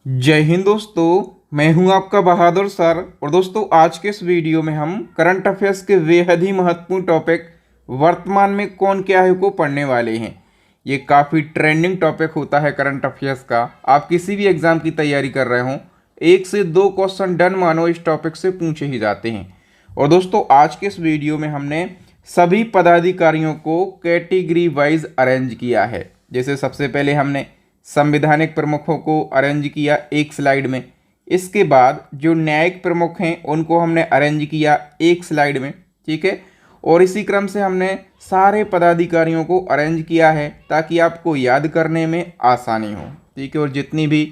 जय हिंद दोस्तों। मैं हूं आपका बहादुर सर। और दोस्तों, आज के इस वीडियो में हम करंट अफेयर्स के बेहद ही महत्वपूर्ण टॉपिक वर्तमान में कौन क्या है को पढ़ने वाले हैं। ये काफ़ी ट्रेंडिंग टॉपिक होता है करंट अफेयर्स का। आप किसी भी एग्जाम की तैयारी कर रहे हो, 1 से 2 क्वेश्चन डन मानो इस टॉपिक से पूछे ही जाते हैं। और दोस्तों, आज के इस वीडियो में हमने सभी पदाधिकारियों को कैटेगरी वाइज अरेंज किया है। जैसे सबसे पहले हमने संवैधानिक प्रमुखों को अरेंज किया एक स्लाइड में। इसके बाद जो न्यायिक प्रमुख हैं उनको हमने अरेंज किया एक स्लाइड में, ठीक है। और इसी क्रम से हमने सारे पदाधिकारियों को अरेंज किया है ताकि आपको याद करने में आसानी हो, ठीक है। और जितनी भी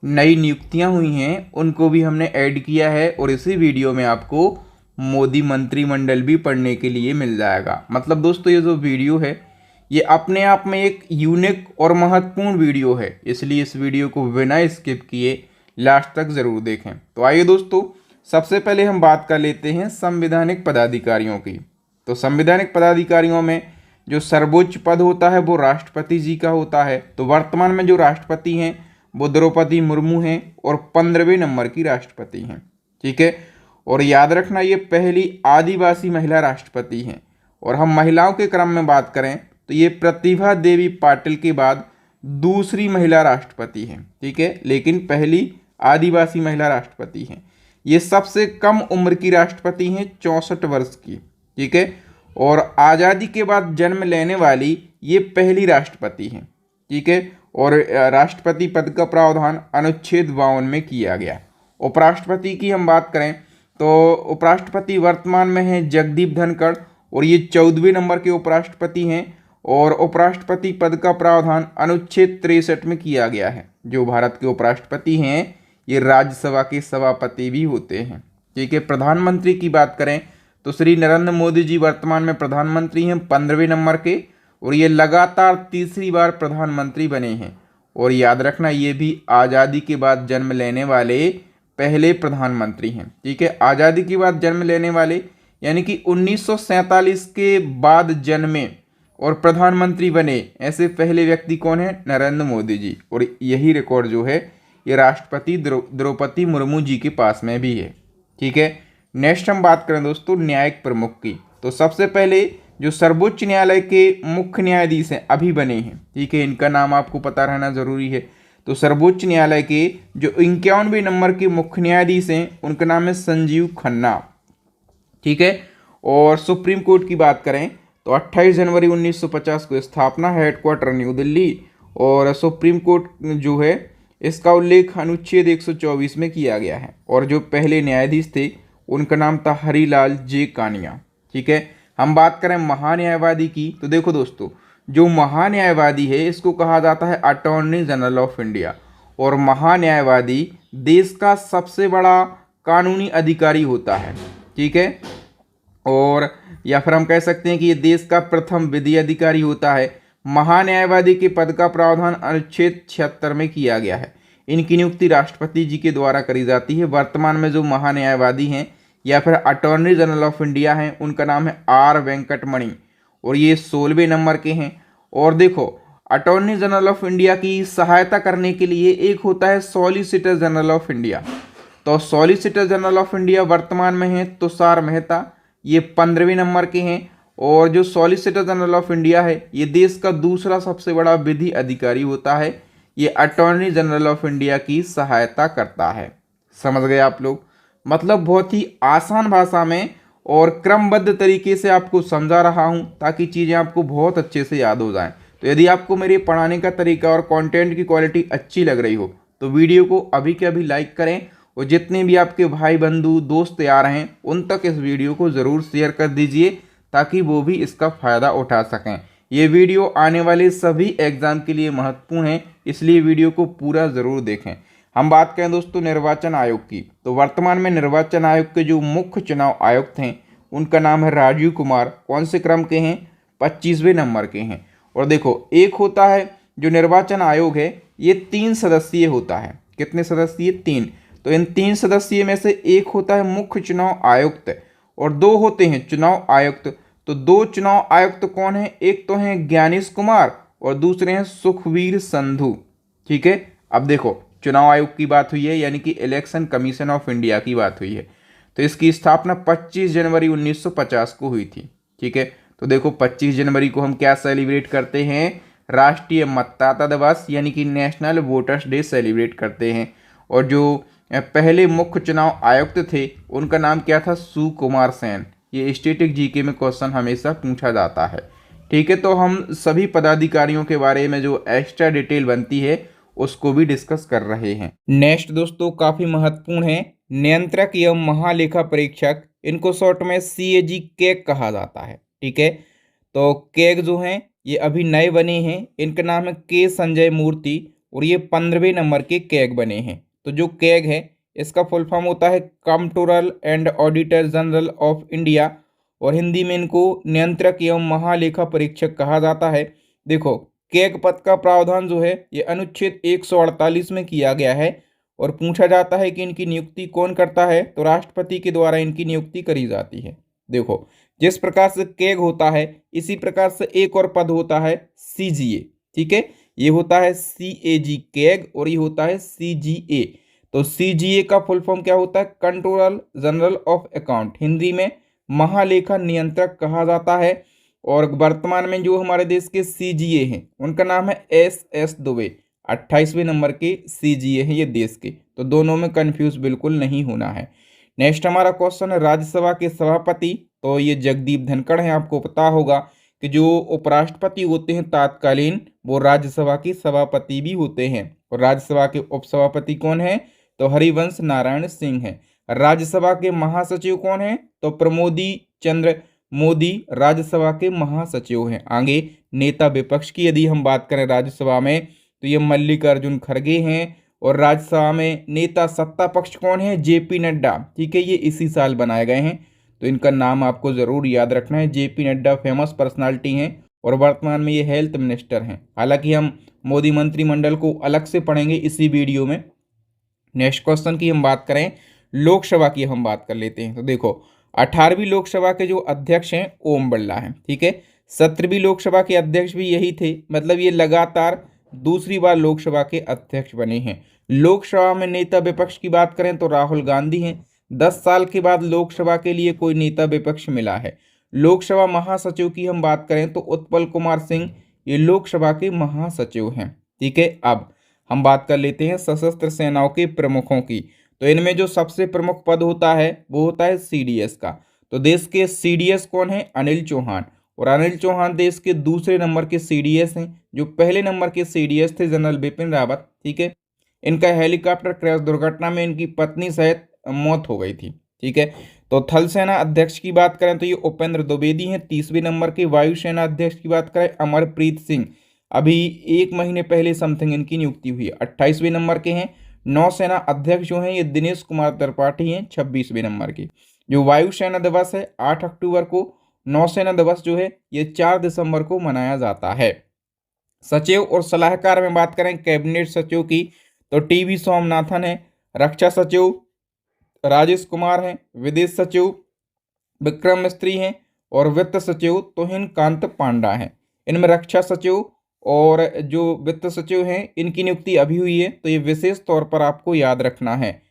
नई नियुक्तियां हुई हैं उनको भी हमने ऐड किया है। और इसी वीडियो में आपको मोदी मंत्रिमंडल भी पढ़ने के लिए मिल जाएगा। मतलब दोस्तों, ये जो वीडियो है ये अपने आप में एक यूनिक और महत्वपूर्ण वीडियो है, इसलिए इस वीडियो को बिना स्किप किए लास्ट तक ज़रूर देखें। तो आइए दोस्तों, सबसे पहले हम बात कर लेते हैं संवैधानिक पदाधिकारियों की। तो संवैधानिक पदाधिकारियों में जो सर्वोच्च पद होता है वो राष्ट्रपति जी का होता है। तो वर्तमान में जो राष्ट्रपति हैं वो द्रौपदी मुर्मू हैं और 15वें नंबर की राष्ट्रपति हैं, ठीक है। और याद रखना, ये पहली आदिवासी महिला राष्ट्रपति हैं। और हम महिलाओं के क्रम में बात करें तो ये प्रतिभा देवी पाटिल के बाद दूसरी महिला राष्ट्रपति हैं, ठीक है। लेकिन पहली आदिवासी महिला राष्ट्रपति हैं। ये सबसे कम उम्र की राष्ट्रपति हैं, 64 वर्ष की, ठीक है। और आज़ादी के बाद जन्म लेने वाली ये पहली राष्ट्रपति हैं, ठीक है। और राष्ट्रपति पद का प्रावधान अनुच्छेद 52 में किया गया। उपराष्ट्रपति की हम बात करें तो उपराष्ट्रपति वर्तमान में हैं जगदीप धनखड़ और ये 14वें नंबर के उपराष्ट्रपति हैं। और उपराष्ट्रपति पद का प्रावधान अनुच्छेद 63 में किया गया है। जो भारत के उपराष्ट्रपति हैं ये राज्यसभा के सभापति भी होते हैं, ठीक है। प्रधानमंत्री की बात करें तो श्री नरेंद्र मोदी जी वर्तमान में प्रधानमंत्री हैं 15वें नंबर के। और ये लगातार तीसरी बार प्रधानमंत्री बने हैं। और याद रखना, ये भी आज़ादी के बाद जन्म लेने वाले पहले प्रधानमंत्री हैं, ठीक है। आज़ादी के बाद जन्म लेने वाले यानी कि 1947 के बाद जन्मे और प्रधानमंत्री बने ऐसे पहले व्यक्ति कौन है? नरेंद्र मोदी जी। और यही रिकॉर्ड जो है ये राष्ट्रपति द्रौपदी मुर्मू जी के पास में भी है, ठीक है। नेक्स्ट हम बात करें दोस्तों न्यायिक प्रमुख की। तो सबसे पहले जो सर्वोच्च न्यायालय के मुख्य न्यायाधीश हैं अभी बने हैं, ठीक है। इनका नाम आपको पता रहना जरूरी है। तो सर्वोच्च न्यायालय के जो 51वें नंबर के मुख्य न्यायाधीश हैं उनका नाम है संजीव खन्ना, ठीक है। और सुप्रीम कोर्ट की बात करें तो 28 जनवरी 1950 को स्थापना, हेडक्वार्टर न्यू दिल्ली। और सुप्रीम कोर्ट जो है इसका उल्लेख अनुच्छेद 124 में किया गया है। और जो पहले न्यायाधीश थे उनका नाम था हरिलाल जे कानिया, ठीक है। हम बात करें महान्यायवादी की तो देखो दोस्तों, जो महान्यायवादी है इसको कहा जाता है अटॉर्नी जनरल ऑफ इंडिया। और महान्यायवादी देश का सबसे बड़ा कानूनी अधिकारी होता है, ठीक है। और या फिर हम कह सकते हैं कि ये देश का प्रथम विधि अधिकारी होता है। महान्यायवादी के पद का प्रावधान अनुच्छेद 76 में किया गया है। इनकी नियुक्ति राष्ट्रपति जी के द्वारा करी जाती है। वर्तमान में जो महान्यायवादी हैं या फिर अटॉर्नी जनरल ऑफ इंडिया हैं उनका नाम है आर वेंकटमणि और ये 16वें नंबर के हैं। और देखो, अटॉर्नी जनरल ऑफ इंडिया की सहायता करने के लिए एक होता है सॉलिसिटर जनरल ऑफ इंडिया। तो सॉलिसिटर जनरल ऑफ इंडिया वर्तमान में है तुषार मेहता, ये 15वें नंबर के हैं। और जो सॉलिसिटर जनरल ऑफ इंडिया है ये देश का दूसरा सबसे बड़ा विधि अधिकारी होता है। ये अटॉर्नी जनरल ऑफ इंडिया की सहायता करता है। समझ गए आप लोग? मतलब बहुत ही आसान भाषा में और क्रमबद्ध तरीके से आपको समझा रहा हूँ ताकि चीज़ें आपको बहुत अच्छे से याद हो जाएं। तो यदि आपको मेरे पढ़ाने का तरीका और कंटेंट की क्वालिटी अच्छी लग रही हो तो वीडियो को अभी के अभी लाइक करें। और जितने भी आपके भाई बंधु दोस्त यार हैं उन तक इस वीडियो को ज़रूर शेयर कर दीजिए ताकि वो भी इसका फ़ायदा उठा सकें। ये वीडियो आने वाले सभी एग्ज़ाम के लिए महत्वपूर्ण है, इसलिए वीडियो को पूरा ज़रूर देखें। हम बात करें दोस्तों निर्वाचन आयोग की। तो वर्तमान में निर्वाचन आयोग के जो मुख्य चुनाव आयुक्त हैं उनका नाम है राजीव कुमार। कौन से क्रम के हैं? 25वें नंबर के हैं। और देखो, एक होता है जो निर्वाचन आयोग है ये 3 सदस्यीय होता है। कितने सदस्यीय? 3। तो इन 3 सदस्यीय में से एक होता है मुख्य चुनाव आयुक्त और 2 होते हैं चुनाव आयुक्त। तो 2 चुनाव आयुक्त कौन है? एक तो हैं ज्ञानेश कुमार और दूसरे हैं सुखवीर संधू, ठीक है। अब देखो, चुनाव आयोग की बात हुई है, यानी कि इलेक्शन कमीशन ऑफ इंडिया की बात हुई है। तो इसकी स्थापना 25 जनवरी 1950 को हुई थी। ठीक है, तो देखो 25 जनवरी को हम क्या सेलिब्रेट करते हैं, राष्ट्रीय मतदाता दिवस यानी कि नेशनल वोटर्स डे सेलिब्रेट करते हैं। और जो पहले मुख्य चुनाव आयुक्त थे उनका नाम क्या था, सुकुमार सेन। ये स्टैटिक जीके में क्वेश्चन हमेशा पूछा जाता है। ठीक है, तो हम सभी पदाधिकारियों के बारे में जो एक्स्ट्रा डिटेल बनती है उसको भी डिस्कस कर रहे हैं। नेक्स्ट दोस्तों काफ़ी महत्वपूर्ण है, नियंत्रक एवं महालेखा परीक्षक, इनको शॉर्ट में CAG कैग कहा जाता है। ठीक है, तो कैग जो हैं ये अभी नए बने हैं, इनका नाम है के संजय मूर्ति और ये 15वें नंबर के कैग बने हैं। तो जो कैग है इसका फुल फॉर्म होता है controller and auditor general of India, और हिंदी में इनको नियंत्रक एवं महालेखा परीक्षक कहा जाता है। देखो कैग पद का प्रावधान जो है ये अनुच्छेद 148 में किया गया है, और पूछा जाता है कि इनकी नियुक्ति कौन करता है, तो राष्ट्रपति के द्वारा इनकी नियुक्ति करी जाती है। देखो जिस प्रकार से कैग होता है इसी प्रकार से एक और पद होता है CGA। ठीक है, ये होता है CAG कैग और ये होता है CGA। तो CGA का फुल फॉर्म क्या होता है, controller general of account, Hindi में महालेखा नियंत्रक कहा जाता है। और वर्तमान में जो हमारे देश के CGA हैं उनका नाम है SS दुबे, 28वें नंबर के CGA हैं ये देश के। तो दोनों में कंफ्यूज बिल्कुल नहीं होना है। नेक्स्ट हमारा क्वेश्चन है राज्यसभा के सभापति, तो ये जगदीप धनखड़ हैं। आपको पता होगा कि जो उपराष्ट्रपति होते हैं तात्कालीन वो राज्यसभा के सभापति भी होते हैं, और राज्यसभा के उपसभापति कौन है, तो हरिवंश नारायण सिंह हैं। राज्यसभा के महासचिव कौन है, तो प्रमोदी चंद्र मोदी राज्यसभा के महासचिव हैं। आगे नेता विपक्ष की यदि हम बात करें राज्यसभा में तो ये मल्लिकार्जुन खड़गे हैं, और राज्यसभा में नेता सत्ता पक्ष कौन है, JP नड्डा। ठीक है, ये इसी साल बनाए गए हैं, तो इनका नाम आपको ज़रूर याद रखना है। JP नड्डा फेमस पर्सनालिटी हैं और वर्तमान में ये हेल्थ मिनिस्टर हैं। हालांकि हम मोदी मंत्रिमंडल को अलग से पढ़ेंगे इसी वीडियो में। नेक्स्ट क्वेश्चन की हम बात करें, लोकसभा की हम बात कर लेते हैं। तो देखो 18वीं लोकसभा के जो अध्यक्ष हैं ओम बिरला हैं। ठीक है, 17वीं लोकसभा के अध्यक्ष भी यही थे, मतलब ये लगातार दूसरी बार लोकसभा के अध्यक्ष बने हैं। लोकसभा में नेता विपक्ष की बात करें तो राहुल गांधी हैं। 10 साल के बाद लोकसभा के लिए कोई नेता विपक्ष मिला है। लोकसभा महासचिव की हम बात करें तो उत्पल कुमार सिंह ये लोकसभा के महासचिव हैं। ठीक है, अब हम बात कर लेते हैं सशस्त्र सेनाओं के प्रमुखों की। तो इनमें जो सबसे प्रमुख पद होता है वो होता है CDS का। तो देश के CDS कौन है, अनिल चौहान, और अनिल चौहान देश के दूसरे नंबर के CDS हैं। जो पहले नंबर के CDS थे जनरल बिपिन रावत। ठीक है, इनका हेलीकॉप्टर क्रैश दुर्घटना में इनकी पत्नी सहित मौत हो गई थी। ठीक है, तो थल सेना अध्यक्ष की बात करें तो ये उपेंद्र द्विवेदी हैं 30वें नंबर के। वायुसेना अध्यक्ष की बात करें अमरप्रीत सिंह, अभी 1 महीने पहले समथिंग इनकी नियुक्ति हुई है, 28वें नंबर के हैं। नौसेना अध्यक्ष जो हैं ये दिनेश कुमार त्रिपाठी हैं 26वें नंबर के। जो वायुसेना दिवस है 8 अक्टूबर को, नौसेना दिवस जो है ये 4 दिसंबर को मनाया जाता है। सचिव और सलाहकार में बात करें कैबिनेट सचिव की तो TB सोमनाथन है। रक्षा सचिव राजेश कुमार हैं। विदेश सचिव विक्रम मिस्त्री हैं, और वित्त सचिव तुहिन कांत पांडा हैं। इनमें रक्षा सचिव और जो वित्त सचिव हैं इनकी नियुक्ति अभी हुई है, तो ये विशेष तौर पर आपको याद रखना है।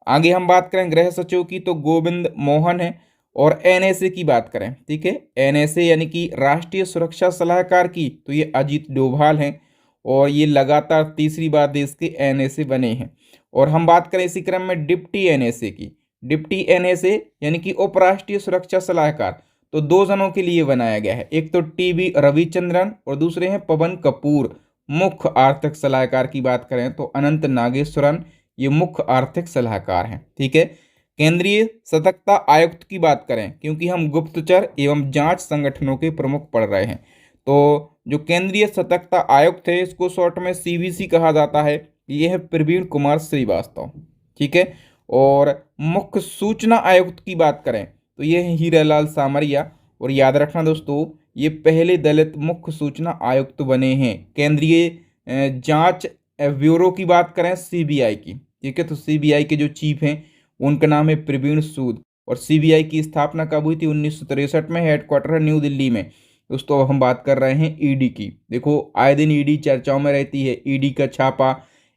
आगे हम बात करें गृह सचिव की तो गोविंद मोहन है, और NSA की बात करें, ठीक है, NSA यानी कि राष्ट्रीय सुरक्षा सलाहकार की तो ये अजीत डोभाल हैं, और ये लगातार तीसरी बार देश के NSA बने हैं। और हम बात करें इसी क्रम में डिप्टी NSA की, डिप्टी NSA यानी कि उपराष्ट्रीय सुरक्षा सलाहकार तो 2 जनों के लिए बनाया गया है, एक तो TB रविचंद्रन और दूसरे हैं पवन कपूर। मुख्य आर्थिक सलाहकार की बात करें तो अनंत नागेश्वरन ये मुख्य आर्थिक सलाहकार हैं। ठीक है, केंद्रीय सतर्कता आयुक्त की बात करें, क्योंकि हम गुप्तचर एवं जांच संगठनों के प्रमुख पढ़ रहे हैं, तो जो केंद्रीय सतर्कता आयुक्त है इसको शॉर्ट में CVC कहा जाता है, ये है प्रवीण कुमार श्रीवास्तव। ठीक है, और मुख्य सूचना आयुक्त की बात करें तो ये है हीरालाल सामरिया, और याद रखना दोस्तों ये पहले दलित मुख्य सूचना आयुक्त बने हैं। केंद्रीय जांच ब्यूरो की बात करें CBI की, ठीक है, तो CBI के जो चीफ हैं उनका नाम है प्रवीण सूद, और CBI की स्थापना कब हुई थी, 1963 में, हेडक्वार्टर है न्यू दिल्ली में। दोस्तों अब हम बात कर रहे हैं ED की। देखो आए दिन ED चर्चाओं में रहती है, ED का छापा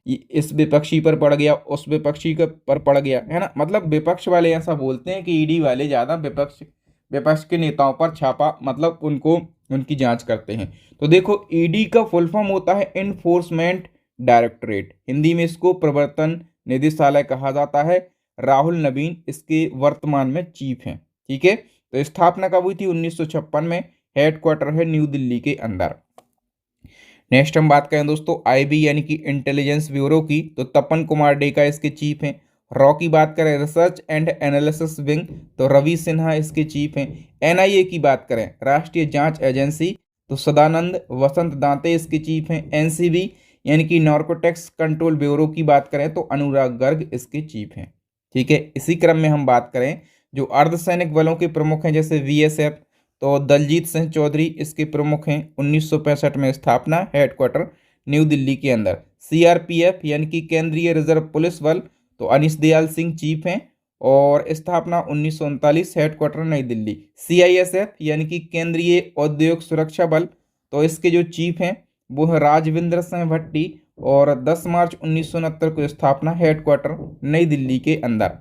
इस विपक्षी पर पड़ गया, उस विपक्षी के पर पड़ गया, है ना। मतलब विपक्ष वाले ऐसा बोलते हैं कि ईडी वाले ज़्यादा विपक्ष के नेताओं पर छापा, मतलब उनको उनकी जांच करते हैं। तो देखो, ईडी का फुल फॉर्म होता है इन्फोर्समेंट डायरेक्टरेट, हिंदी में इसको प्रवर्तन निदेशालय कहा जाता है। राहुल नवीन इसके वर्तमान में चीफ हैं। ठीक है, तो स्थापना कब हुई थी? 1956 में। हेडक्वार्टर है न्यू दिल्ली के अंदर। नेक्स्ट हम बात करें दोस्तों आईबी यानी कि इंटेलिजेंस ब्यूरो की, तो तपन कुमार डेका इसके चीफ हैं। रॉ की बात करें, रिसर्च एंड एनालिसिस विंग, तो रवि सिन्हा इसके चीफ हैं। एनआईए की बात करें, राष्ट्रीय जांच एजेंसी, तो सदानंद वसंत दांते इसके चीफ हैं। एनसीबी यानी कि नार्कोटिक्स कंट्रोल ब्यूरो की बात करें तो अनुराग गर्ग इसके चीफ हैं। ठीक है, इसी क्रम में हम बात करें जो अर्धसैनिक बलों के प्रमुख हैं, जैसे बीएसएफ, तो दलजीत सिंह चौधरी इसके प्रमुख हैं। 1965 में स्थापना, हेडक्वार्टर न्यू दिल्ली के अंदर। सीआरपीएफ यानी कि केंद्रीय रिजर्व पुलिस बल, तो अनिश दयाल सिंह चीफ हैं और स्थापना 1939, हेडक्वार्टर नई दिल्ली। सीआईएसएफ यानी कि केंद्रीय औद्योगिक सुरक्षा बल, तो इसके जो चीफ हैं वो है राजविंद्र सिंह भट्टी और 10 मार्च 1969 को स्थापना, हेडक्वार्टर नई दिल्ली के अंदर।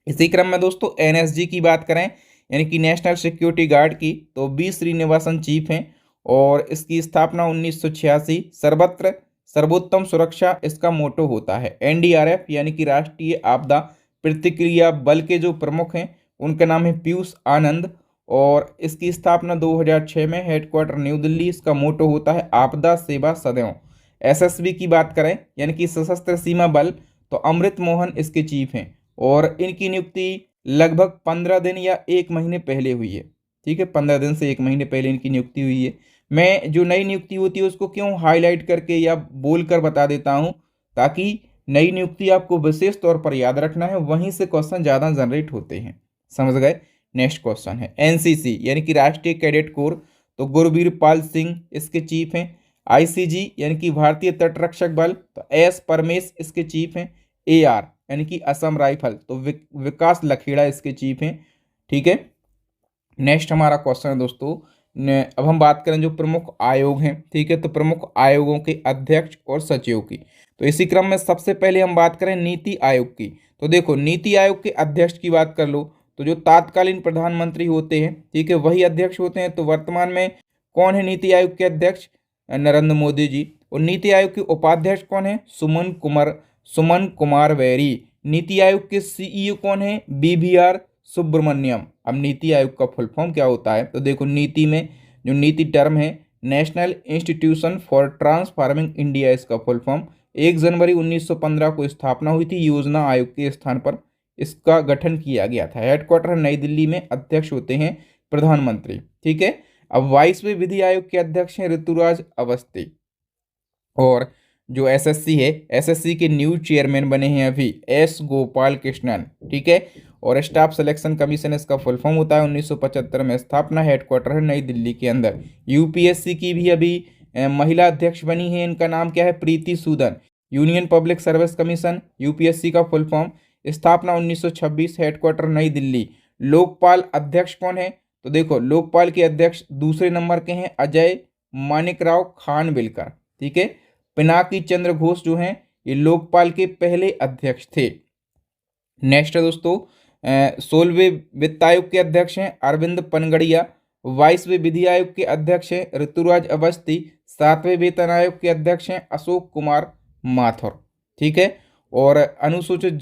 इसी क्रम में दोस्तों एनएसजी की बात करें यानी कि नेशनल सिक्योरिटी गार्ड की, तो बी श्रीनिवासन चीफ हैं और इसकी स्थापना 1986। सर्वत्र सर्वोत्तम सुरक्षा इसका मोटो होता है। एनडीआरएफ यानी कि राष्ट्रीय आपदा प्रतिक्रिया बल के जो प्रमुख हैं उनका नाम है पीयूष आनंद और इसकी स्थापना 2006 में, हेडक्वार्टर न्यू दिल्ली। इसका मोटो होता है आपदा सेवा सदैव। एसएसबी की बात करें यानी कि सशस्त्र सीमा बल, तो अमृत मोहन इसके चीफ हैं और इनकी नियुक्ति लगभग 15 दिन या 1 महीने पहले हुई है। ठीक है, 15 दिन से 1 महीने पहले इनकी नियुक्ति हुई है। मैं जो नई नियुक्ति होती है उसको क्यों हाईलाइट करके या बोल कर बता देता हूँ, ताकि नई नियुक्ति आपको विशेष तौर पर याद रखना है, वहीं से क्वेश्चन ज़्यादा जनरेट होते हैं। समझ गए। नेक्स्ट क्वेश्चन है एनसीसी यानी कि राष्ट्रीय कैडेट कोर, तो गुरवीर पाल सिंह इसके चीफ हैं। आईसीजी यानी कि भारतीय तटरक्षक बल, तो एस परमेश इसके चीफ हैं। एआर यानी कि असम राइफल, तो विकास लखेड़ा इसके चीफ हैं। ठीक है, नेक्स्ट हमारा क्वेश्चन है दोस्तों, अब हम बात करें जो प्रमुख आयोग हैं। ठीक है, तो प्रमुख आयोगों के अध्यक्ष और सचिव की, तो इसी क्रम में सबसे पहले हम बात करें नीति आयोग की। तो देखो, नीति आयोग के अध्यक्ष की बात कर लो तो जो तात्कालीन प्रधानमंत्री होते हैं, ठीक है, वही अध्यक्ष होते हैं। तो वर्तमान में कौन है नीति आयोग के अध्यक्ष? नरेंद्र मोदी जी। और नीति आयोग के उपाध्यक्ष कौन है? सुमन कुमार बैरी। नीति आयोग के सीईओ कौन है? बीवीआर सुब्रमण्यम। अब नीति आयोग का फुल फॉर्म क्या होता है? तो देखो, नीति में जो नीति टर्म है national institution for transforming India, इसका फुल फॉर्म। 1 जनवरी 1915 को स्थापना हुई थी। योजना आयोग के स्थान पर इसका गठन किया गया था। हेडक्वार्टर नई दिल्ली में। अध्यक्ष होते हैं प्रधानमंत्री। ठीक है, अब 22वें विधि आयोग के अध्यक्ष हैं ऋतुराज अवस्थी। और जो एसएससी है, एसएससी के न्यू चेयरमैन बने हैं अभी एस गोपाल कृष्णन। ठीक है, और स्टाफ सिलेक्शन कमीशन इसका फुल फॉर्म होता है। 1975 में स्थापना, हेडक्वार्टर है नई दिल्ली के अंदर। यूपीएससी की भी अभी महिला अध्यक्ष बनी है, इनका नाम क्या है? Preeti Sudan. Union public service commission, UPSC का फुल फॉर्म। स्थापना 1926, हेडक्वार्टर नई दिल्ली। लोकपाल अध्यक्ष कौन है? तो देखो, लोकपाल के अध्यक्ष दूसरे नंबर के हैं अजय मानिकराव खानविलकर। ठीक है, पिनाकी चंद्र घोष जो हैं ये लोकपाल के पहले अध्यक्ष थे। नेक्स्ट है दोस्तों 16वें वित्त आयोग के अध्यक्ष हैं अरविंद पनगड़िया। 22वें विधि आयोग के अध्यक्ष हैं ऋतुराज अवस्थी। 7वें वेतन आयोग के अध्यक्ष हैं अशोक कुमार माथुर। ठीक है, और अनुसूचित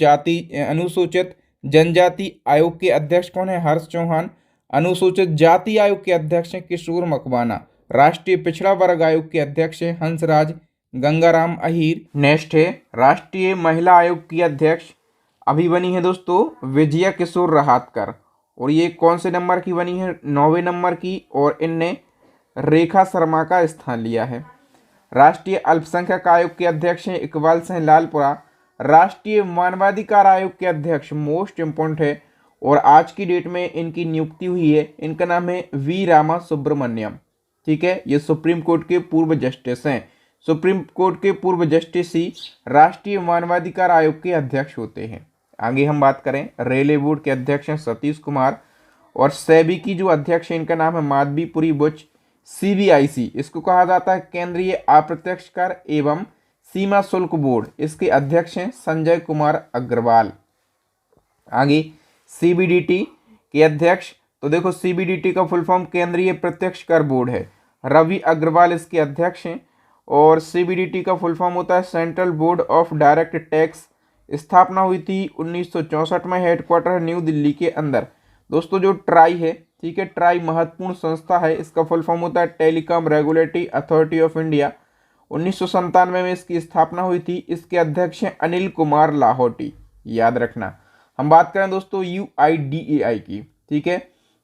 जनजाति आयोग के अध्यक्ष कौन है? हर्ष चौहान। अनुसूचित जाति आयोग के अध्यक्ष हैं किशोर मकवाना। राष्ट्रीय पिछड़ा वर्ग आयोग के अध्यक्ष हैं हंसराज गंगाराम अहीर। नेक्स्ट है राष्ट्रीय महिला आयोग की अध्यक्ष अभी बनी है दोस्तों विजया किशोर रहातकर, और ये कौन से नंबर की बनी है? 9वें नंबर की, और इनने रेखा शर्मा का स्थान लिया है। राष्ट्रीय अल्पसंख्यक आयोग के अध्यक्ष हैं इकबाल सिंह लालपुरा। राष्ट्रीय मानवाधिकार आयोग के अध्यक्ष मोस्ट इम्पोर्टेंट है और आज की डेट में इनकी नियुक्ति हुई है, इनका नाम है वी रामा सुब्रमण्यम। ठीक है, ये सुप्रीम कोर्ट के पूर्व जस्टिस हैं। सुप्रीम कोर्ट के पूर्व जस्टिस ही राष्ट्रीय मानवाधिकार आयोग के अध्यक्ष होते हैं। आगे हम बात करें, रेलवे बोर्ड के अध्यक्ष हैं सतीश कुमार, और सेबी की जो अध्यक्ष है इनका नाम है माधवीपुरी बुच। सीबीआईसी इसको कहा जाता है केंद्रीय अप्रत्यक्ष कर एवं सीमा शुल्क बोर्ड, इसके अध्यक्ष हैं संजय कुमार अग्रवाल। आगे सीबीडीटी के अध्यक्ष, तो देखो सीबीडीटी का फुल फॉर्म केंद्रीय प्रत्यक्ष कर बोर्ड है, रवि अग्रवाल इसके अध्यक्ष हैं। और सीबीडीटी का फुल फॉर्म होता है central board of direct tax. स्थापना हुई थी 1964 में, हेडक्वार्टर न्यू दिल्ली के अंदर। दोस्तों जो ट्राई है, ठीक है, ट्राई महत्वपूर्ण संस्था है, इसका फुल फॉर्म होता है telecom regulatory authority of India. 1997 में इसकी स्थापना हुई थी। इसके अध्यक्ष हैं अनिल कुमार लाहौटी, याद रखना। हम बात करें दोस्तों यूआईडीएआई की, ठीक है,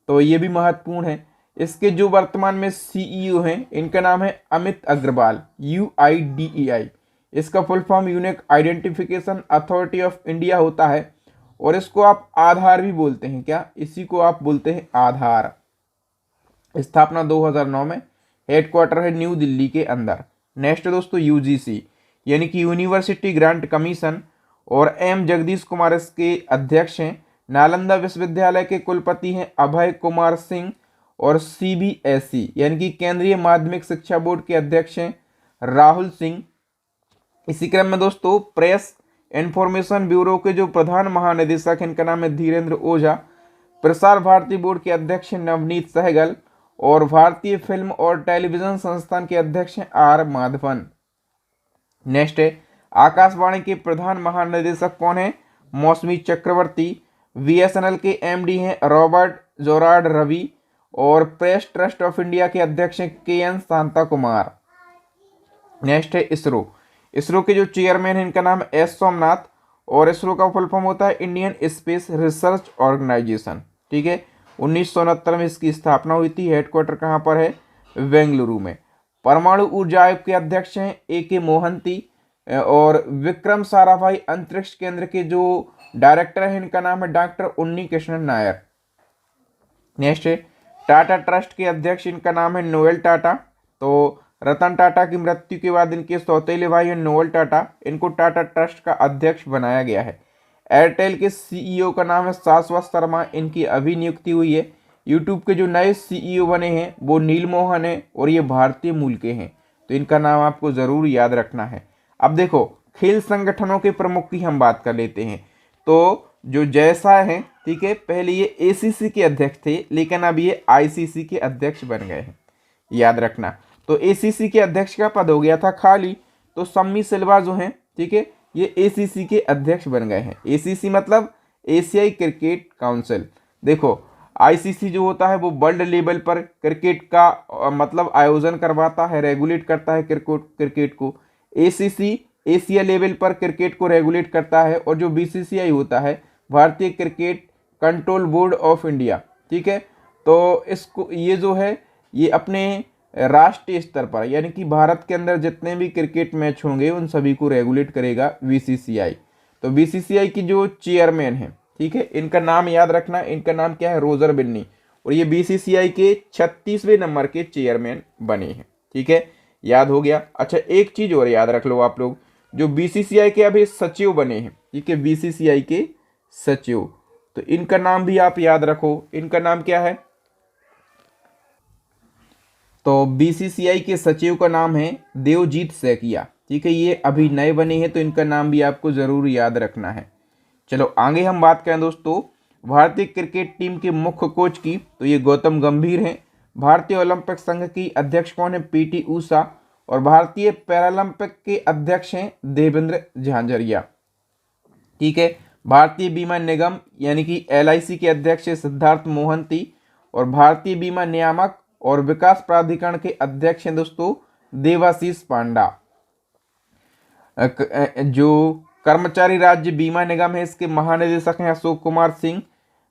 तो ये भी महत्वपूर्ण है। इसके जो वर्तमान में सीईओ हैं, इनका नाम है अमित अग्रवाल। यूआईडीएआई, इसका full form unique identification authority of India होता है, और इसको आप आधार भी बोलते हैं। क्या? इसी को आप बोलते हैं आधार। स्थापना 2009 में, हेडक्वार्टर है न्यू दिल्ली के अंदर। नेक्स्ट दोस्तों यूजीसी, यानी कि यूनिवर्सिटी ग्रांट कमीशन, और एम जगदीश कुमार इसके अध्यक्ष हैं। नालंदा विश्वविद्यालय के कुलपति हैं अभय कुमार सिंह। और सीबीएसई, यानी कि केंद्रीय माध्यमिक शिक्षा बोर्ड के अध्यक्ष हैं राहुल सिंह। इसी क्रम में दोस्तों प्रेस इंफॉर्मेशन ब्यूरो के जो प्रधान महानिदेशक हैं, इनका नाम है धीरेन्द्र ओझा। प्रसार भारती बोर्ड के अध्यक्ष हैं नवनीत सहगल। और भारतीय फिल्म और टेलीविजन संस्थान के अध्यक्ष हैं आर माधवन। नेक्स्ट है आकाशवाणी के प्रधान महानिदेशक कौन है? मौसमी चक्रवर्ती। बीएसएनएल के एमडी हैं रॉबर्ट जोराड रवि। और प्रेस ट्रस्ट ऑफ इंडिया के अध्यक्ष हैं केएन शांता कुमार। नेक्स्ट है इसरो। इसरो के जो चेयरमैन हैं, इनका नाम है एस सोमनाथ। और इसरो का फुल फॉर्म होता है इंडियन स्पेस रिसर्च ऑर्गेनाइजेशन, ठीक है। 1969 में इसकी स्थापना हुई थी। हेडक्वार्टर कहाँ पर है? बेंगलुरु में। परमाणु ऊर्जा आयोग के अध्यक्ष हैं AK मोहंती। और विक्रम साराभाई अंतरिक्ष केंद्र के जो डायरेक्टर हैं, इनका नाम है डॉक्टर उन्नी कृष्णन नायर। नेक्स्ट है टाटा ट्रस्ट के अध्यक्ष, इनका नाम है नोएल टाटा। तो रतन टाटा की मृत्यु के बाद इनके सौतेले भाई हैं नोएल टाटा, इनको टाटा ट्रस्ट का अध्यक्ष बनाया गया है। एयरटेल के सीईओ का नाम है शाश्वत शर्मा, इनकी अभी नियुक्ति हुई है। यूट्यूब के जो नए सीईओ बने हैं वो नील मोहन है, और ये भारतीय मूल के हैं, तो इनका नाम आपको ज़रूर याद रखना है। अब देखो खेल संगठनों के प्रमुख की हम बात कर लेते हैं। तो जो जयशाह हैं, ठीक है, पहले ये ACC के अध्यक्ष थे, लेकिन अब ये ICC के अध्यक्ष बन गए हैं, याद रखना। तो ACC के अध्यक्ष का पद हो गया था खाली, तो सम्मी सिल्वा जो हैं, ठीक है, ये ACC के अध्यक्ष बन गए हैं। ACC मतलब एशियाई क्रिकेट काउंसिल। देखो ICC जो होता है वो वर्ल्ड लेवल पर क्रिकेट का मतलब आयोजन करवाता है, रेगुलेट करता है क्रिकेट को। ACC एशिया लेवल पर क्रिकेट को रेगुलेट करता है। और जो BCCI होता है, भारतीय cricket control board of India, ठीक है, तो इसको ये जो है ये अपने राष्ट्रीय स्तर पर, यानी कि भारत के अंदर जितने भी क्रिकेट मैच होंगे उन सभी को रेगुलेट करेगा BCCI। तो BCCI की जो चेयरमैन है, ठीक है, इनका नाम याद रखना, इनका नाम क्या है? रोजर बिन्नी। और ये BCCI के 36वें नंबर के चेयरमैन बने हैं, ठीक है, याद हो गया। अच्छा एक चीज और याद रख लो आप लोग, जो BCCI के अभी सचिव बने हैं, ठीक है, BCCI के सचिव, तो इनका नाम भी आप याद रखो। इनका नाम क्या है? तो BCCI के सचिव का नाम है देवजीत सैकिया, ठीक है, ये अभी नए बने हैं, तो इनका नाम भी आपको जरूर याद रखना है। चलो आगे हम बात करें दोस्तों भारतीय क्रिकेट टीम के मुख्य कोच की, तो ये गौतम गंभीर हैं। भारतीय ओलंपिक संघ की अध्यक्ष कौन है? PT ऊषा। और भारतीय पैरालंपिक के अध्यक्ष हैं देवेंद्र झांझरिया, ठीक है। भारतीय बीमा निगम यानी कि LIC के अध्यक्ष सिद्धार्थ मोहंती। और भारतीय बीमा नियामक और विकास प्राधिकरण के अध्यक्ष हैं दोस्तों देवाशीष पांडा। जो कर्मचारी राज्य बीमा निगम है, इसके महानिदेशक हैं अशोक कुमार सिंह।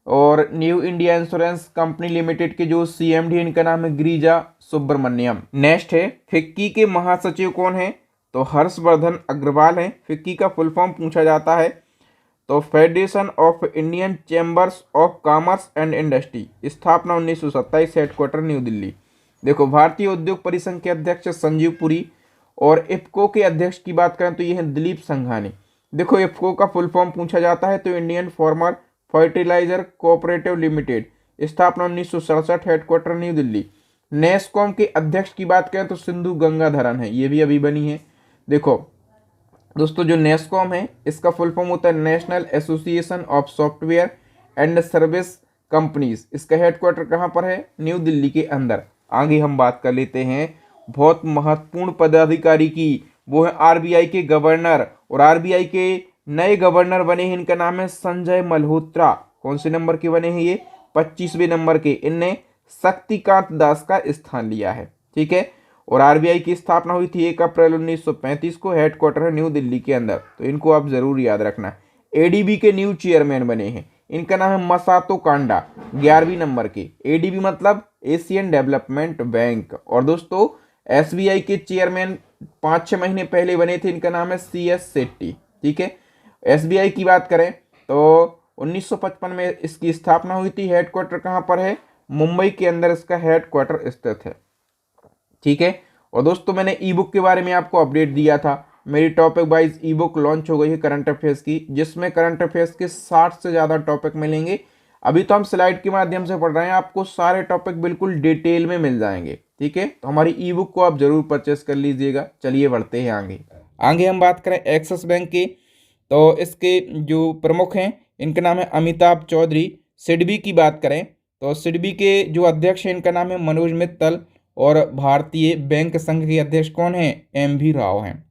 और new India insurance company limited के जो CMD, इनका नाम है गिरिजा सुब्रमण्यम। नेक्स्ट है फिक्की के महासचिव कौन है? तो हर्षवर्धन अग्रवाल हैं। फिक्की का फुल फॉर्म पूछा जाता है तो federation of Indian chambers of commerce and industry. स्थापना 1927, हेडक्वार्टर न्यू दिल्ली। देखो भारतीय उद्योग परिसंघ के अध्यक्ष संजीव पुरी। और इफ्को के अध्यक्ष की बात करें तो ये है दिलीप संघानी। देखो इफ्को का फुल फॉर्म पूछा जाता है तो Indian farmer fertiliser cooperative limited. स्थापना 1967, हेडक्वार्टर न्यू दिल्ली। नेस्कॉम के अध्यक्ष की बात करें तो सिंधु गंगाधरन है, ये भी अभी बनी है। देखो दोस्तों जो नेस्कॉम है इसका फुल फॉर्म होता है national association of software and service companies. इसका हेडक्वार्टर कहाँ पर है? न्यू दिल्ली के अंदर। आगे हम बात कर लेते हैं बहुत महत्वपूर्ण पदाधिकारी की, वो है आरबीआई के गवर्नर, और आरबीआई के नए गवर्नर बने हैं, इनका नाम है संजय मल्होत्रा। कौन से नंबर के बने हैं ये? 25वें नंबर के। इनने शक्तिकांत दास का स्थान लिया है, ठीक है। और आरबीआई की स्थापना हुई थी 1 अप्रैल 1935 को, हेडक्वार्टर है न्यू दिल्ली के अंदर, तो इनको आप जरूर याद रखना। एडीबी के न्यू चेयरमैन बने हैं, इनका नाम है मसातो कांडा, 11वीं नंबर के। एडीबी मतलब एशियन डेवलपमेंट बैंक। और दोस्तों एसबीआई के चेयरमैन 5-6 महीने पहले बने थे, इनका नाम है सीएस शेट्टी, ठीक है। एसबीआई की बात करें तो 1955 में इसकी स्थापना हुई थी। हेडक्वार्टर कहाँ पर है? मुंबई के अंदर इसका हेडक्वार्टर स्थित है, ठीक है। और दोस्तों मैंने ई बुक के बारे में आपको अपडेट दिया था, मेरी टॉपिक वाइज ई बुक लॉन्च हो गई है करंट अफेयर्स की, जिसमें करंट अफेयर्स के 60 से ज़्यादा टॉपिक मिलेंगे। अभी तो हम स्लाइड के माध्यम से पढ़ रहे हैं, आपको सारे टॉपिक बिल्कुल डिटेल में मिल जाएंगे, ठीक है। तो हमारी ई बुक को आप जरूर परचेस कर लीजिएगा। चलिए बढ़ते हैं आगे। आगे हम बात करें एक्सिस बैंक की, तो इसके जो प्रमुख हैं इनका नाम है अमिताभ चौधरी। सिडबी की बात करें तो सिडबी के जो अध्यक्ष हैं इनका नाम है मनोज मित्तल, और भारतीय बैंक संघ के अध्यक्ष कौन हैं? एम.वी. राव हैं,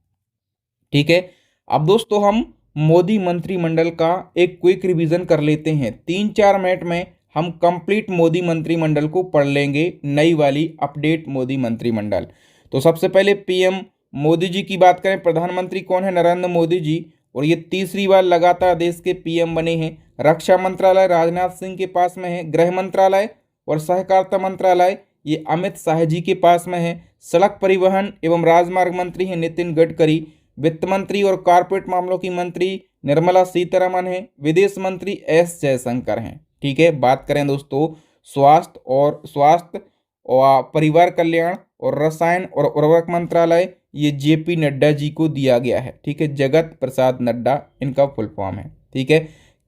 ठीक है। अब दोस्तों हम मोदी मंत्रिमंडल का एक क्विक रिवीजन कर लेते हैं। 3-4 मिनट में हम कंप्लीट मोदी मंत्रिमंडल को पढ़ लेंगे, नई वाली अपडेट मोदी मंत्रिमंडल। तो सबसे पहले पीएम मोदी जी की बात करें, प्रधानमंत्री कौन है? नरेंद्र मोदी जी, और ये तीसरी बार लगातार देश के पीएम बने हैं। रक्षा मंत्रालय राजनाथ सिंह के पास में है। गृह मंत्रालय और सहकारिता मंत्रालय ये अमित शाह जी के पास में है। सड़क परिवहन एवं राजमार्ग मंत्री हैं नितिन गडकरी। वित्त मंत्री और कॉर्पोरेट मामलों की मंत्री निर्मला सीतारमण है। विदेश मंत्री एस जयशंकर हैं, ठीक है। बात करें दोस्तों स्वास्थ्य और परिवार कल्याण और रसायन और उर्वरक मंत्रालय, ये जेपी नड्डा जी को दिया गया है, ठीक है। जगत प्रसाद नड्डा इनका फुल फॉर्म है, ठीक है।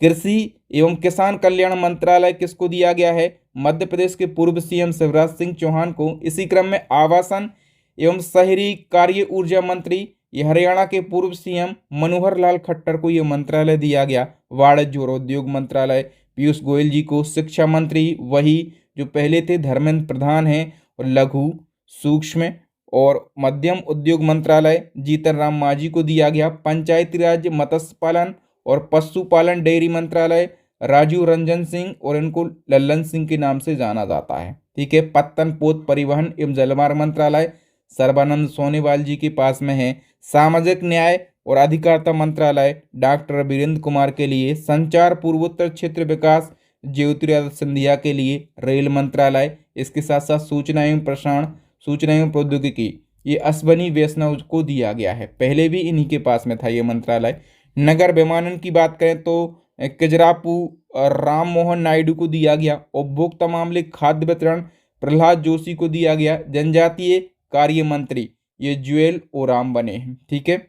कृषि एवं किसान कल्याण मंत्रालय किसको दिया गया है? मध्य प्रदेश के पूर्व सीएम शिवराज सिंह चौहान को। इसी क्रम में आवासन एवं शहरी कार्य ऊर्जा मंत्री, ये हरियाणा के पूर्व सीएम मनोहर लाल खट्टर को ये मंत्रालय दिया गया। वाणिज्य और उद्योग मंत्रालय पीयूष गोयल जी को। शिक्षा मंत्री वही जो पहले थे धर्मेंद्र प्रधान हैं। और लघु सूक्ष्म और मध्यम उद्योग मंत्रालय जीतन राम मांझी को दिया गया। पंचायती राज मत्स्य पालन और पशुपालन डेयरी मंत्रालय राजीव रंजन सिंह, और इनको लल्लन सिंह के नाम से जाना जाता है, ठीक है। पत्तन पोत परिवहन एवं जलमार्ग मंत्रालय सर्बानंद सोनोवाल जी के पास में है। सामाजिक न्याय और अधिकारिता मंत्रालय डॉक्टर वीरेंद्र कुमार के लिए। संचार पूर्वोत्तर क्षेत्र विकास ज्योतिरादित्य सिंधिया के लिए। रेल मंत्रालय, इसके साथ साथ सूचना एवं प्रसारण, सूचना एवं प्रौद्योगिकी, ये अश्वनी वैष्णव को दिया गया है, पहले भी इन्हीं के पास में था ये मंत्रालय। नगर विमानन की बात करें तो किजरापू राम मोहन नायडू को दिया गया। उपभोक्ता मामले खाद्य वितरण प्रहलाद जोशी को दिया गया। जनजातीय कार्य मंत्री ये जुएल ओराम बने हैं, ठीक है।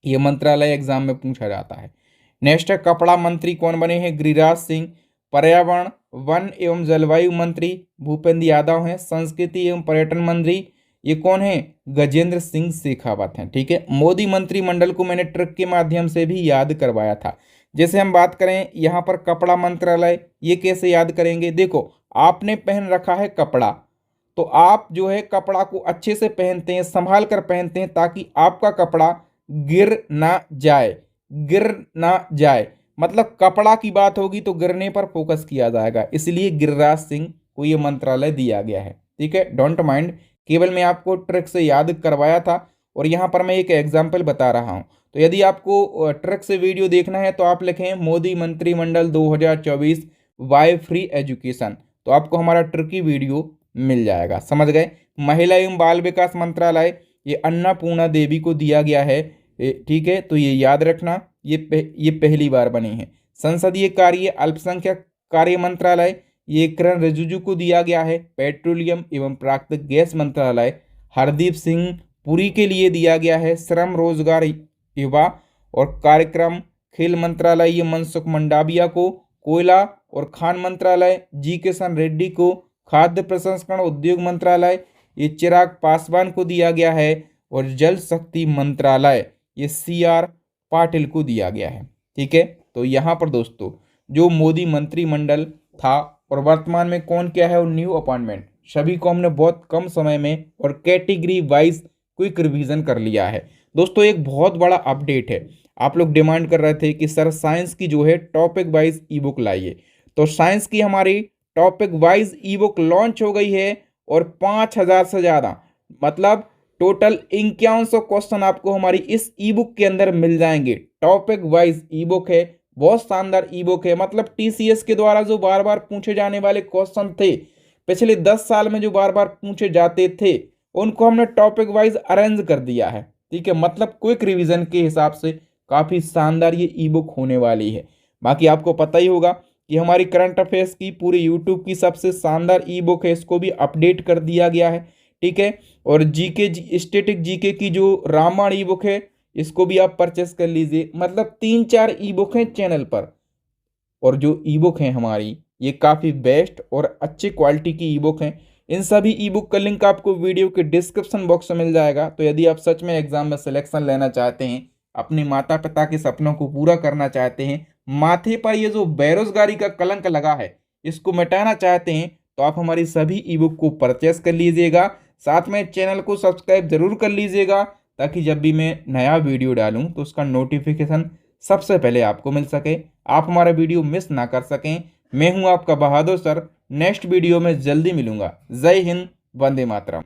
ये मंत्रालय एग्जाम में पूछा जाता है। नेक्स्ट कपड़ा मंत्री कौन बने हैं? गिरिराज सिंह। पर्यावरण वन एवं जलवायु मंत्री भूपेंद्र यादव हैं। संस्कृति एवं पर्यटन मंत्री ये कौन है? गजेंद्र सिंह शेखावत हैं, ठीक है। मोदी मंत्रिमंडल को मैंने ट्रिक के माध्यम से भी याद करवाया था। जैसे हम बात करें यहाँ पर कपड़ा मंत्रालय, ये कैसे याद करेंगे? देखो आपने पहन रखा है कपड़ा, तो आप जो है कपड़ा को अच्छे से पहनते हैं, संभाल कर पहनते हैं, ताकि आपका कपड़ा गिर ना जाए। मतलब कपड़ा की बात होगी तो गिरने पर फोकस किया जाएगा, इसलिए गिरिराज सिंह को ये मंत्रालय दिया गया है, ठीक है। डोंट माइंड, केवल मैं आपको ट्रिक से याद करवाया था, और यहाँ पर मैं एक एग्जाम्पल बता रहा हूँ। तो यदि आपको ट्रिक से वीडियो देखना है तो आप लिखें मोदी मंत्रिमंडल 2024 वाई फ्री एजुकेशन, तो आपको हमारा ट्रिकी वीडियो मिल जाएगा, समझ गए। महिला एवं बाल विकास मंत्रालय ये अन्नपूर्णा देवी को दिया गया है, ठीक है। तो ये याद रखना, ये पहली बार बनी है। संसदीय कार्य अल्पसंख्यक कार्य मंत्रालय ये किरण रिजिजू को दिया गया है। पेट्रोलियम एवं प्राकृतिक गैस मंत्रालय हरदीप सिंह पुरी के लिए दिया गया है। श्रम रोजगार युवा और कार्यक्रम खेल मंत्रालय ये मनसुख मंडाविया को। कोयला और खान मंत्रालय जी किशन रेड्डी को। खाद्य प्रसंस्करण उद्योग मंत्रालय ये चिराग पासवान को दिया गया है। और जल शक्ति मंत्रालय ये CR पाटिल को दिया गया है। ठीक है, तो यहाँ पर दोस्तों जो मोदी मंत्रिमंडल था और वर्तमान में कौन क्या है, वो न्यू अपॉइंटमेंट, सभी को हमने बहुत कम समय में और कैटेगरी वाइज क्विक रिवीजन कर लिया है। दोस्तों एक बहुत बड़ा अपडेट है, आप लोग डिमांड कर रहे थे कि सर साइंस की जो है टॉपिक वाइज ई बुक लाइए, तो साइंस की हमारी टॉपिक वाइज ई बुक लॉन्च हो गई है और 5,000 से ज़्यादा मतलब टोटल 5100 क्वेश्चन आपको हमारी इस ई बुक के अंदर मिल जाएंगे। टॉपिक वाइज ई बुक है, बहुत शानदार ई बुक है। मतलब TCS के द्वारा जो बार बार पूछे जाने वाले क्वेश्चन थे पिछले 10 साल में, जो बार बार पूछे जाते थे, उनको हमने टॉपिक वाइज अरेंज कर दिया है। ठीक है, मतलब क्विक रिवीजन के हिसाब से काफ़ी शानदार ये ई बुक होने वाली है। बाकी आपको पता ही होगा कि हमारी करंट अफेयर्स की पूरे यूट्यूब की सबसे शानदार ई बुक है, इसको भी अपडेट कर दिया गया है। ठीक है, और स्टैटिक जीके की जो रामायण ई बुक है, इसको भी आप परचेस कर लीजिए। मतलब 3-4 ई बुक हैं चैनल पर, और जो ई बुक हैं हमारी ये काफ़ी बेस्ट और अच्छी क्वालिटी की ई बुक हैं। इन सभी ई बुक का लिंक आपको वीडियो के डिस्क्रिप्शन बॉक्स में मिल जाएगा। तो यदि आप सच में एग्जाम में सिलेक्शन लेना चाहते हैं, अपने माता पिता के सपनों को पूरा करना चाहते हैं, माथे पर ये जो बेरोजगारी का कलंक लगा है इसको मिटाना चाहते हैं, तो आप हमारी सभी ई बुक को परचेस कर लीजिएगा। साथ में चैनल को सब्सक्राइब जरूर कर लीजिएगा, ताकि जब भी मैं नया वीडियो डालूं तो उसका नोटिफिकेशन सबसे पहले आपको मिल सके, आप हमारा वीडियो मिस ना कर सकें। मैं हूं आपका बहादुर सर, नेक्स्ट वीडियो में जल्दी मिलूंगा। जय हिंद, वंदे मातरम।